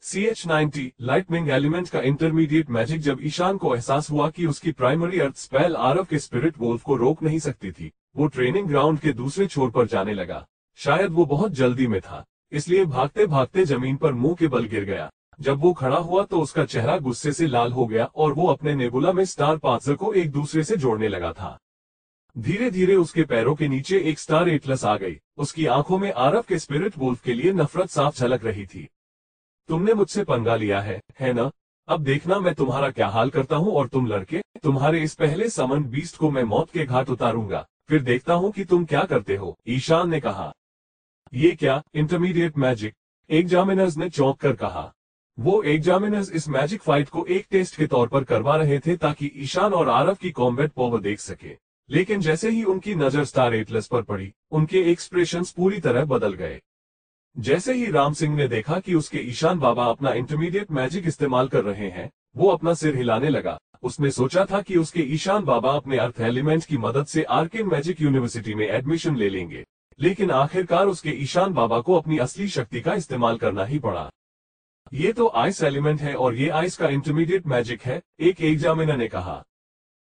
CH90 lightning element का intermediate magic. जब ईशान को एहसास हुआ कि उसकी प्राइमरी अर्थ स्पेल आरव के स्पिरिट वोल्फ को रोक नहीं सकती थी, वो ट्रेनिंग ग्राउंड के दूसरे छोर पर जाने लगा। शायद वो बहुत जल्दी में था, इसलिए भागते भागते जमीन पर मुंह के बल गिर गया। जब वो खड़ा हुआ तो उसका चेहरा गुस्से से लाल हो गया और वो अपने नेबुला में स्टार पाथर को एक दूसरे से जोड़ने लगा था। धीरे धीरे उसके पैरों के नीचे एक स्टार एटलस आ गई। उसकी आंखों में आरव के स्पिरिट वोल्फ के लिए नफरत साफ झलक रही थी। तुमने मुझसे पंगा लिया है ना? अब देखना मैं तुम्हारा क्या हाल करता हूँ और तुम लड़के, तुम्हारे इस पहले समन बीस्ट को मैं मौत के घाट उतारूंगा, फिर देखता हूँ कि तुम क्या करते हो, ईशान ने कहा। ये क्या इंटरमीडिएट मैजिक? एग्जामिनर्स ने चौंक कर कहा। वो एग्जामिनर्स इस मैजिक फाइट को एक टेस्ट के तौर पर करवा रहे थे ताकि ईशान और आरव की कॉम्बैट पावर देख सके। लेकिन जैसे ही उनकी नजर स्टार एटलस पर पड़ी, उनके एक्सप्रेशंस पूरी तरह बदल गए। जैसे ही राम सिंह ने देखा कि उसके ईशान बाबा अपना इंटरमीडिएट मैजिक इस्तेमाल कर रहे हैं, वो अपना सिर हिलाने लगा। उसने सोचा था कि उसके ईशान बाबा अपने अर्थ एलिमेंट की मदद से आर्केन मैजिक यूनिवर्सिटी में एडमिशन ले लेंगे, लेकिन आखिरकार उसके ईशान बाबा को अपनी असली शक्ति का इस्तेमाल करना ही पड़ा। ये तो आइस एलिमेंट है और ये आइस का इंटरमीडिएट मैजिक है, एक एग्जामिनर ने कहा।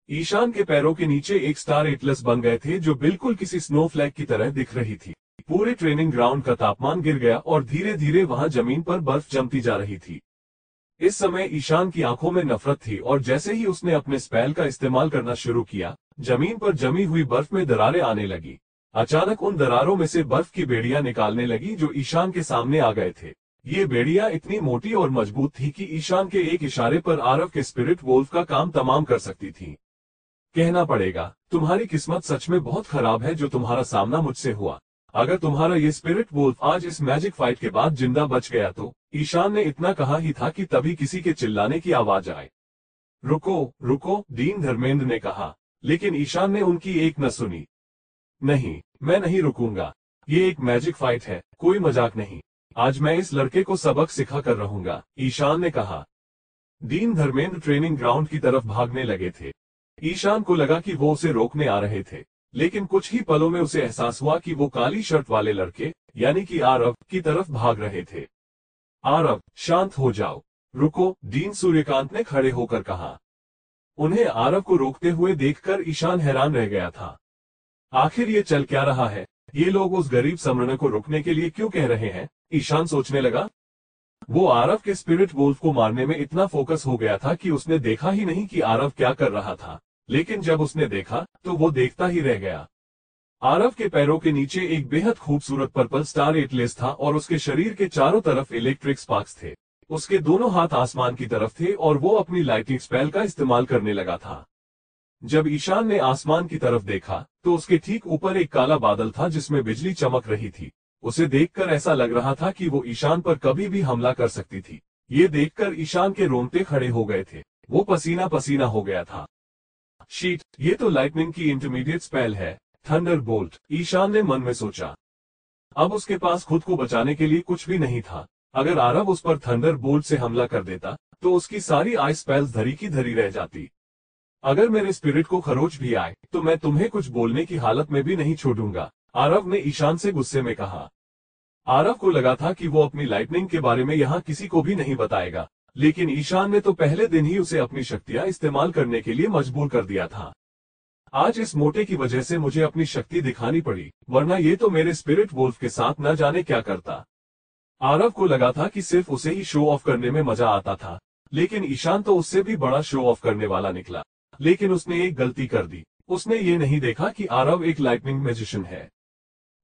ईशान के पैरों के नीचे एक स्टार एटलस बन गए थे जो बिल्कुल किसी स्नोफ्लैक की तरह दिख रही थी। पूरे ट्रेनिंग ग्राउंड का तापमान गिर गया और धीरे धीरे वहां जमीन पर बर्फ जमती जा रही थी। इस समय ईशान की आंखों में नफरत थी और जैसे ही उसने अपने स्पेल का इस्तेमाल करना शुरू किया, जमीन पर जमी हुई बर्फ में दरारें आने लगी। अचानक उन दरारों में से बर्फ की बेड़ियां निकालने लगी जो ईशान के सामने आ गए थे। ये बेड़ियां इतनी मोटी और मजबूत थी कि ईशान के एक इशारे पर आरव के स्पिरिट वोल्फ का काम तमाम कर सकती थी। कहना पड़ेगा, तुम्हारी किस्मत सच में बहुत खराब है जो तुम्हारा सामना मुझसे हुआ। अगर तुम्हारा ये स्पिरिट वोल्फ आज इस मैजिक फाइट के बाद जिंदा बच गया तो, ईशान ने इतना कहा ही था कि तभी किसी के चिल्लाने की आवाज आए। रुको रुको, दीन धर्मेंद्र ने कहा, लेकिन ईशान ने उनकी एक न सुनी। नहीं, मैं नहीं रुकूंगा। ये एक मैजिक फाइट है, कोई मजाक नहीं। आज मैं इस लड़के को सबक सिखा कर रहूंगा, ईशान ने कहा। दीन धर्मेंद्र ट्रेनिंग ग्राउंड की तरफ भागने लगे थे। ईशान को लगा कि वो उसे रोकने आ रहे थे, लेकिन कुछ ही पलों में उसे एहसास हुआ कि वो काली शर्ट वाले लड़के यानी कि आरव की तरफ भाग रहे थे। आरव, शांत हो जाओ। रुको, दीन सूर्यकांत ने खड़े होकर कहा। उन्हें आरव को रोकते हुए देखकर ईशान हैरान रह गया था। आखिर ये चल क्या रहा है? ये लोग उस गरीब समरण को रोकने के लिए क्यों कह रहे हैं? ईशान सोचने लगा। वो आरव के स्पिरिट वोल्फ को मारने में इतना फोकस हो गया था कि उसने देखा ही नहीं कि आरव क्या कर रहा था, लेकिन जब उसने देखा तो वो देखता ही रह गया। आरव के पैरों के नीचे एक बेहद खूबसूरत पर्पल स्टार एटलस था और उसके शरीर के चारों तरफ इलेक्ट्रिक स्पार्क्स थे। उसके दोनों हाथ आसमान की तरफ थे और वो अपनी लाइटिंग स्पेल का इस्तेमाल करने लगा था। जब ईशान ने आसमान की तरफ देखा तो उसके ठीक ऊपर एक काला बादल था जिसमें बिजली चमक रही थी। उसे देखकर ऐसा लग रहा था कि वो ईशान पर कभी भी हमला कर सकती थी। ये देखकर ईशान के रोंगटे खड़े हो गए थे। वो पसीना पसीना हो गया था। शीट, ये तो लाइटनिंग की इंटरमीडिएट स्पेल है, थंडर बोल्ट, ईशान ने मन में सोचा। अब उसके पास खुद को बचाने के लिए कुछ भी नहीं था। अगर आरव उस पर थंडर बोल्ट से हमला कर देता तो उसकी सारी आइस स्पेल्स धरी की धरी रह जाती। अगर मेरे स्पिरिट को खरोच भी आए तो मैं तुम्हें कुछ बोलने की हालत में भी नहीं छोड़ूंगा, आरव ने ईशान से गुस्से में कहा। आरव को लगा था कि वो अपनी लाइटनिंग के बारे में यहाँ किसी को भी नहीं बताएगा, लेकिन ईशान ने तो पहले दिन ही उसे अपनी शक्तियां इस्तेमाल करने के लिए मजबूर कर दिया था। आज इस मोटे की वजह से मुझे अपनी शक्ति दिखानी पड़ी, वरना ये तो मेरे स्पिरिट वोल्फ के साथ न जाने क्या करता। आरव को लगा था कि सिर्फ उसे ही शो ऑफ करने में मजा आता था, लेकिन ईशान तो उससे भी बड़ा शो ऑफ करने वाला निकला। लेकिन उसने एक गलती कर दी। उसने ये नहीं देखा कि आरव एक लाइटनिंग मैजिशियन है।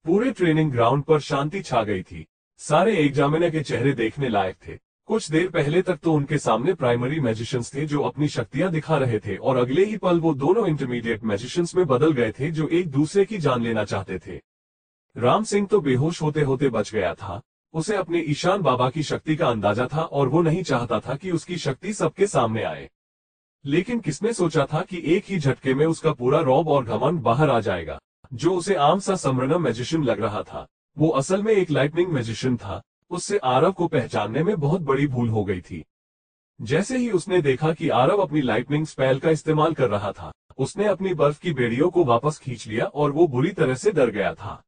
पूरे ट्रेनिंग ग्राउंड पर शांति छा गई थी। सारे एग्जामिनर के चेहरे देखने लायक थे। कुछ देर पहले तक तो उनके सामने प्राइमरी मैजिशियंस थे जो अपनी शक्तियां दिखा रहे थे और अगले ही पल वो दोनों इंटरमीडिएट मैजिशियंस में बदल गए थे जो एक दूसरे की जान लेना चाहते थे। राम सिंह तो बेहोश होते होते बच गया था। उसे अपने ईशान बाबा की शक्ति का अंदाजा था और वो नहीं चाहता था कि उसकी शक्ति सबके सामने आए। लेकिन किसने सोचा था कि एक ही झटके में उसका पूरा रौब और घमंड बाहर आ जाएगा। जो उसे आम सा समरण मैजिशियन लग रहा था, वो असल में एक लाइटनिंग मैजिशियन था। उससे आरव को पहचानने में बहुत बड़ी भूल हो गई थी। जैसे ही उसने देखा कि आरव अपनी लाइटनिंग स्पेल का इस्तेमाल कर रहा था, उसने अपनी बर्फ की बेड़ियों को वापस खींच लिया और वो बुरी तरह से डर गया था।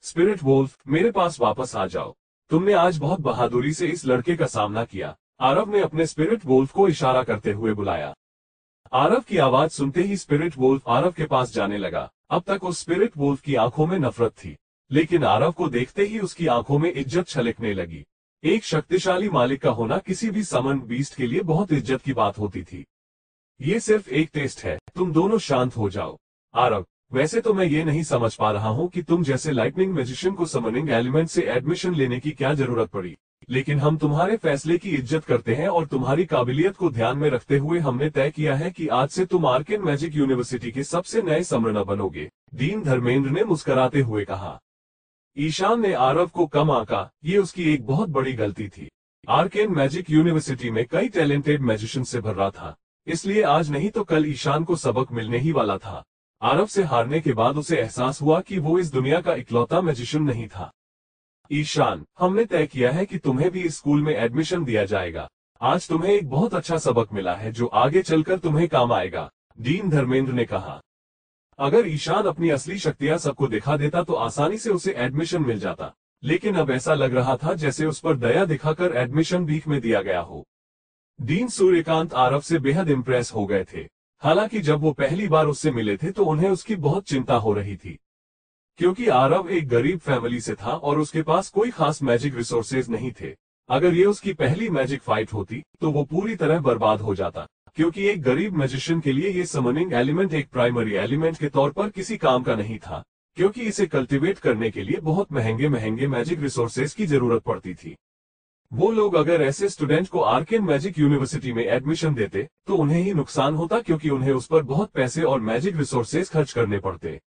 स्पिरिट वोल्फ, मेरे पास वापस आ जाओ। तुमने आज बहुत बहादुरी से इस लड़के का सामना किया। आरव ने अपने स्पिरिट वोल्फ को इशारा करते हुए बुलाया। आरव की आवाज सुनते ही स्पिरिट वोल्फ आरव के पास जाने लगा। अब तक उस स्पिरिट वोल्फ की आंखों में नफरत थी, लेकिन आरव को देखते ही उसकी आंखों में इज्जत छलकने लगी। एक शक्तिशाली मालिक का होना किसी भी समन बीस्ट के लिए बहुत इज्जत की बात होती थी। ये सिर्फ एक टेस्ट है, तुम दोनों शांत हो जाओ। आरव, वैसे तो मैं ये नहीं समझ पा रहा हूँ कि तुम जैसे लाइटनिंग मैजिशियन को समनिंग एलिमेंट से एडमिशन लेने की क्या जरूरत पड़ी, लेकिन हम तुम्हारे फैसले की इज्जत करते हैं और तुम्हारी काबिलियत को ध्यान में रखते हुए हमने तय किया है कि आज से तुम आर्केन मैजिक यूनिवर्सिटी के सबसे नए समरना बनोगे, डीन धर्मेंद्र ने मुस्कुराते हुए कहा। ईशान ने आरव को कम आंका, ये उसकी एक बहुत बड़ी गलती थी। आर्केन मैजिक यूनिवर्सिटी में कई टैलेंटेड मैजिशियन से भर रहा था, इसलिए आज नहीं तो कल ईशान को सबक मिलने ही वाला था। आरव से हारने के बाद उसे एहसास हुआ कि वो इस दुनिया का इकलौता मैजिशियन नहीं था। ईशान, हमने तय किया है कि तुम्हें भी इस स्कूल में एडमिशन दिया जाएगा। आज तुम्हें एक बहुत अच्छा सबक मिला है जो आगे चलकर तुम्हें काम आएगा, डीन धर्मेंद्र ने कहा। अगर ईशान अपनी असली शक्तियां सबको दिखा देता तो आसानी से उसे एडमिशन मिल जाता, लेकिन अब ऐसा लग रहा था जैसे उस पर दया दिखाकर एडमिशन भीख में दिया गया हो। डीन सूर्यकांत आरव से बेहद इम्प्रेस हो गए थे। हालांकि जब वो पहली बार उससे मिले थे तो उन्हें उसकी बहुत चिंता हो रही थी, क्योंकि आरव एक गरीब फैमिली से था और उसके पास कोई खास मैजिक रिसोर्सेज नहीं थे। अगर ये उसकी पहली मैजिक फाइट होती तो वो पूरी तरह बर्बाद हो जाता, क्योंकि एक गरीब मैजिशियन के लिए ये समनिंग एलिमेंट एक प्राइमरी एलिमेंट के तौर पर किसी काम का नहीं था, क्योंकि इसे कल्टीवेट करने के लिए बहुत महंगे महंगे मैजिक रिसोर्सेज की जरूरत पड़ती थी। वो लोग अगर ऐसे स्टूडेंट को आर्केन मैजिक यूनिवर्सिटी में एडमिशन देते तो उन्हें ही नुकसान होता, क्योंकि उन्हें उस पर बहुत पैसे और मैजिक रिसोर्सेज खर्च करने पड़ते।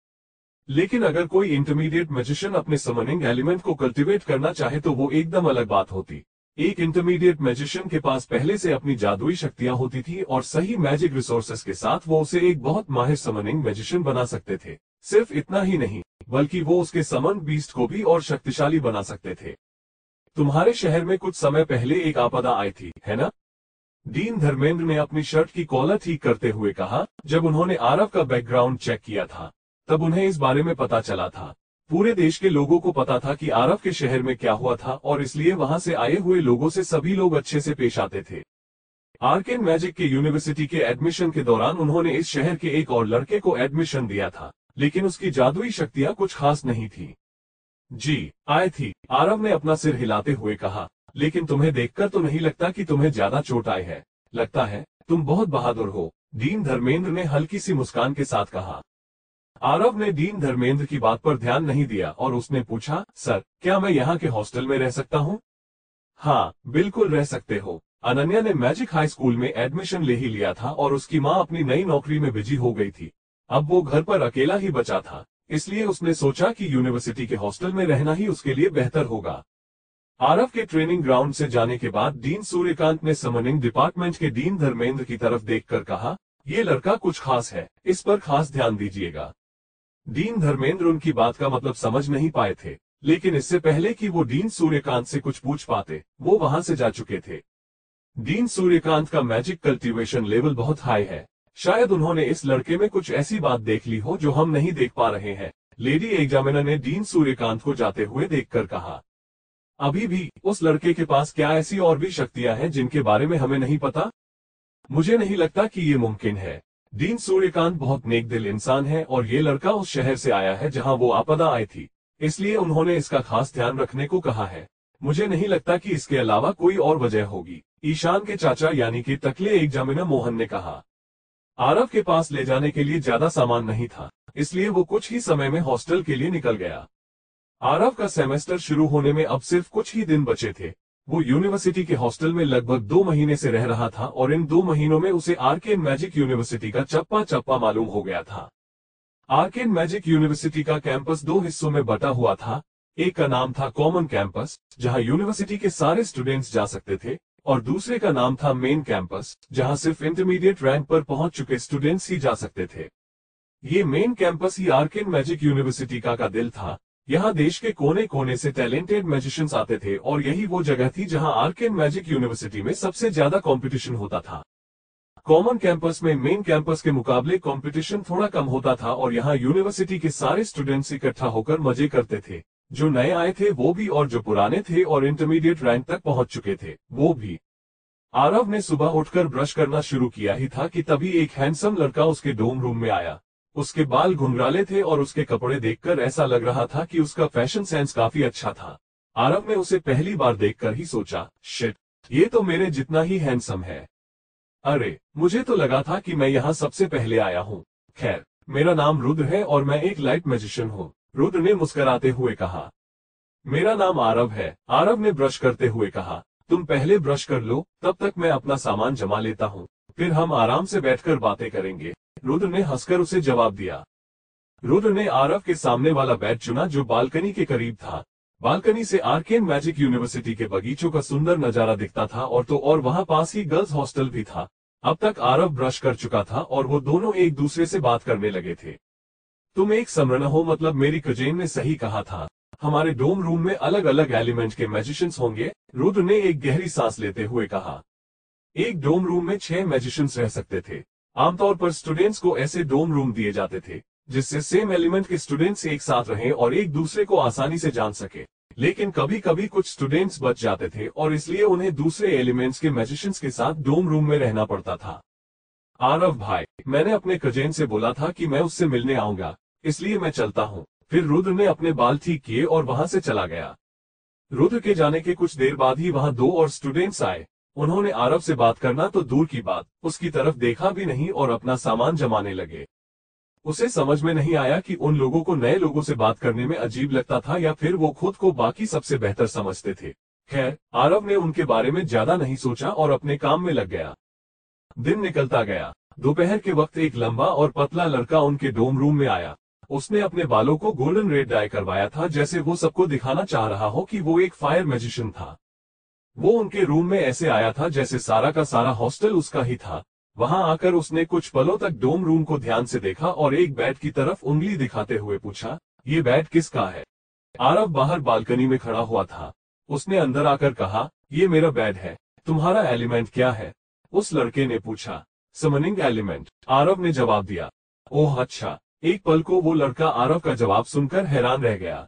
लेकिन अगर कोई इंटरमीडिएट मैजिशियन अपने समनिंग एलिमेंट को कल्टीवेट करना चाहे तो वो एकदम अलग बात होती। एक इंटरमीडिएट मैजिशियन के पास पहले से अपनी जादुई शक्तियां होती थी और सही मैजिक रिसोर्सेज के साथ वो उसे एक बहुत माहिर समनिंग मैजिशियन बना सकते थे। सिर्फ इतना ही नहीं, बल्कि वो उसके समन बीस्ट को भी और शक्तिशाली बना सकते थे। तुम्हारे शहर में कुछ समय पहले एक आपदा आई थी, है ना? डीन धर्मेंद्र ने अपनी शर्ट की कॉलर ठीक करते हुए कहा। जब उन्होंने आरव का बैकग्राउंड चेक किया था तब उन्हें इस बारे में पता चला था। पूरे देश के लोगों को पता था कि आरव के शहर में क्या हुआ था और इसलिए वहां से आए हुए लोगों से सभी लोग अच्छे से पेश आते थे। आर्केन मैजिक के यूनिवर्सिटी के एडमिशन के दौरान उन्होंने इस शहर के एक और लड़के को एडमिशन दिया था, लेकिन उसकी जादुई शक्तियां कुछ खास नहीं थी। जी, आई थी, आरव ने अपना सिर हिलाते हुए कहा। लेकिन तुम्हें देखकर तो नहीं लगता कि तुम्हें ज्यादा चोट आई है। लगता है तुम बहुत बहादुर हो, डीन धर्मेंद्र ने हल्की सी मुस्कान के साथ कहा। आरव ने डीन धर्मेंद्र की बात पर ध्यान नहीं दिया और उसने पूछा, सर, क्या मैं यहाँ के हॉस्टल में रह सकता हूँ? हाँ, बिल्कुल रह सकते हो। अनन्या ने मैजिक हाई स्कूल में एडमिशन ले ही लिया था और उसकी माँ अपनी नई नौकरी में बिजी हो गई थी। अब वो घर पर अकेला ही बचा था, इसलिए उसने सोचा कि यूनिवर्सिटी के हॉस्टल में रहना ही उसके लिए बेहतर होगा। आरव के ट्रेनिंग ग्राउंड से जाने के बाद डीन सूर्यकांत ने समनिंग डिपार्टमेंट के डीन धर्मेंद्र की तरफ देखकर कहा, ये लड़का कुछ खास है, इस पर खास ध्यान दीजिएगा। डीन धर्मेंद्र उनकी बात का मतलब समझ नहीं पाए थे, लेकिन इससे पहले कि वो डीन सूर्यकांत से कुछ पूछ पाते, वो वहां से जा चुके थे। डीन सूर्यकांत का मैजिक कल्टीवेशन लेवल बहुत हाई है। शायद उन्होंने इस लड़के में कुछ ऐसी बात देख ली हो जो हम नहीं देख पा रहे हैं, लेडी एग्जामिनर ने डीन सूर्यकांत को जाते हुए देखकर कहा। अभी भी उस लड़के के पास क्या ऐसी और भी शक्तियां हैं जिनके बारे में हमें नहीं पता? मुझे नहीं लगता कि ये मुमकिन है। डीन सूर्यकांत बहुत नेक दिल इंसान है और ये लड़का उस शहर से आया है जहां वो आपदा आई थी, इसलिए उन्होंने इसका खास ध्यान रखने को कहा है। मुझे नहीं लगता कि इसके अलावा कोई और वजह होगी, ईशान के चाचा यानी कि टकले एग्जामिनर मोहन ने कहा। आरव के पास ले जाने के लिए ज्यादा सामान नहीं था, इसलिए वो कुछ ही समय में हॉस्टल के लिए निकल गया। आरव का सेमेस्टर शुरू होने में अब सिर्फ कुछ ही दिन बचे थे। वो यूनिवर्सिटी के हॉस्टल में लगभग 2 महीने से रह रहा था और इन 2 महीनों में उसे आर्केन मैजिक यूनिवर्सिटी का चप्पा चप्पा मालूम हो गया था। आर्केन मैजिक यूनिवर्सिटी का कैंपस 2 हिस्सों में बटा हुआ था। एक का नाम था कॉमन कैंपस, जहां यूनिवर्सिटी के सारे स्टूडेंट्स जा सकते थे, और दूसरे का नाम था मेन कैंपस, जहां सिर्फ इंटरमीडिएट रैंक पर पहुंच चुके स्टूडेंट्स ही जा सकते थे। ये मेन कैंपस ही आर्केन मैजिक यूनिवर्सिटी का दिल था। यहाँ देश के कोने कोने से टैलेंटेड मैजिशियंस आते थे और यही वो जगह थी जहां आर्केन मैजिक यूनिवर्सिटी में सबसे ज्यादा कंपटीशन होता था। कॉमन कैंपस में मेन कैंपस के मुकाबले कंपटीशन थोड़ा कम होता था और यहाँ यूनिवर्सिटी के सारे स्टूडेंट्स इकट्ठा होकर मजे करते थे। जो नए आए थे वो भी और जो पुराने थे और इंटरमीडिएट रैंक तक पहुंच चुके थे वो भी। आरव ने सुबह उठकर ब्रश करना शुरू किया ही था कि तभी एक हैंडसम लड़का उसके डोम रूम में आया। उसके बाल घुंघराले थे और उसके कपड़े देखकर ऐसा लग रहा था कि उसका फैशन सेंस काफी अच्छा था। आरव ने उसे पहली बार देखकर ही सोचा, शिट, ये तो मेरे जितना ही हैंडसम है। अरे, मुझे तो लगा था कि मैं यहाँ सबसे पहले आया हूँ। खैर, मेरा नाम रुद्र है और मैं एक लाइट मैजिशियन हूँ, रुद्र ने मुस्कुराते हुए कहा। मेरा नाम आरव है, आरव ने ब्रश करते हुए कहा। तुम पहले ब्रश कर लो, तब तक मैं अपना सामान जमा लेता हूँ, फिर हम आराम से बैठकर बातें करेंगे, रुद्र ने हंसकर उसे जवाब दिया। रुद्र ने आरव के सामने वाला बेड चुना जो बालकनी के करीब था। बालकनी से आर्केन मैजिक यूनिवर्सिटी के बगीचों का सुंदर नजारा दिखता था और वहां पास ही गर्ल्स हॉस्टल भी था। अब तक आरव ब्रश कर चुका था और वो दोनों एक दूसरे से बात करने लगे थे। तुम एक समरण हो, मतलब मेरी कजेन ने सही कहा था। हमारे डोम रूम में अलग अलग एलिमेंट के मैजिशियंस होंगे, रुद्र ने एक गहरी सांस लेते हुए कहा। एक डोम रूम में 6 मैजिशियंस रह सकते थे। आमतौर पर स्टूडेंट्स को ऐसे डोम रूम दिए जाते थे जिससे सेम एलिमेंट के स्टूडेंट्स एक साथ रहें और एक दूसरे को आसानी से जान सके। लेकिन कभी कभी कुछ स्टूडेंट्स बच जाते थे और इसलिए उन्हें दूसरे एलिमेंट्स के मैजिशियंस के साथ डोम रूम में रहना पड़ता था। आरव भाई, मैंने अपने कजेन से बोला था कि मैं उससे मिलने आऊंगा, इसलिए मैं चलता हूँ। फिर रुद्र ने अपने बाल ठीक किए और वहां से चला गया। रुद्र के जाने के कुछ देर बाद ही वहां 2 और स्टूडेंट्स आए। उन्होंने आरव से बात करना तो दूर की बात, उसकी तरफ देखा भी नहीं और अपना सामान जमाने लगे। उसे समझ में नहीं आया कि उन लोगों को नए लोगों से बात करने में अजीब लगता था या फिर वो खुद को बाकी सबसे बेहतर समझते थे। खैर, आरव ने उनके बारे में ज्यादा नहीं सोचा और अपने काम में लग गया। दिन निकलता गया। दोपहर के वक्त एक लंबा और पतला लड़का उनके डोम रूम में आया। उसने अपने बालों को गोल्डन रेड डाई करवाया था, जैसे वो सबको दिखाना चाह रहा हो कि वो एक फायर मैजिशियन था। वो उनके रूम में ऐसे आया था जैसे सारा का सारा हॉस्टल उसका ही था। वहां आकर उसने कुछ पलों तक डोम रूम को ध्यान से देखा और एक बेड की तरफ उंगली दिखाते हुए पूछा, ये बेड किसका है? आरव बाहर बालकनी में खड़ा हुआ था। उसने अंदर आकर कहा, ये मेरा बेड है। तुम्हारा एलिमेंट क्या है? उस लड़के ने पूछा। समनिंग एलिमेंट, आरव ने जवाब दिया। ओह अच्छा। एक पल को वो लड़का आरव का जवाब सुनकर हैरान रह गया।